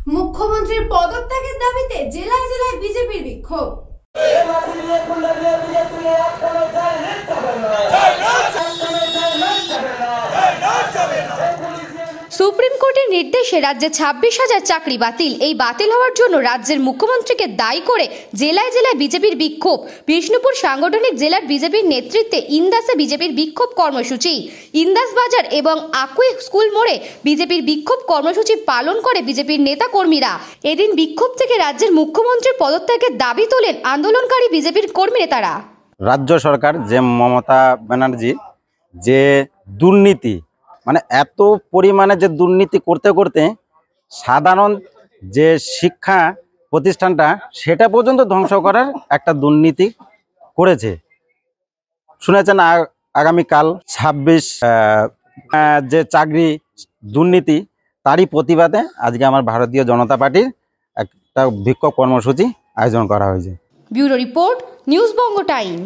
মুখ্যমন্ত্রীর পদত্যাগের দাবিতে জেলায় জেলায় বিজেপির বিক্ষোভ। সুপ্রিম কোর্টের নির্দেশে রাজ্যে 26,000 চাকরি বাতিল। এই বাতিল হওয়ার জন্য রাজ্যের মুখ্যমন্ত্রীকে দায়ী করে জেলায় জেলায় বিজেপির বিক্ষোভ। বিষ্ণুপুর সাংগঠনিক জেলার বিজেপির নেতৃত্বে ইন্দাসে বিজেপির বিক্ষোভ কর্মসূচি। ইন্দাস বাজার এবং আকুই স্কুল মোড়ে বিজেপির বিক্ষোভ কর্মসূচি পালন করে বিজেপির নেতা কর্মীরা। এদিন বিক্ষোভ থেকে রাজ্যের মুখ্যমন্ত্রীর পদত্যাগের দাবি তোলেন আন্দোলনকারী বিজেপির কর্মী নেতারা। রাজ্য সরকার যে মমতা ব্যানার্জি যে দুর্নীতি মানে এত পরিমাণে যে দুর্নীতি করতে করতে সাধারণ যে শিক্ষা প্রতিষ্ঠানটা সেটা পর্যন্ত ধ্বংস করার একটা দুর্নীতি করেছে। শুনেছেন আগামীকাল 26 যে চাকরি দুর্নীতি তারই প্রতিবাদে আজকে আমার ভারতীয় জনতা পার্টির একটা বিক্ষোভ কর্মসূচি আয়োজন করা হয়েছে। ব্যুরো রিপোর্ট, নিউজ বঙ্গ টাইম।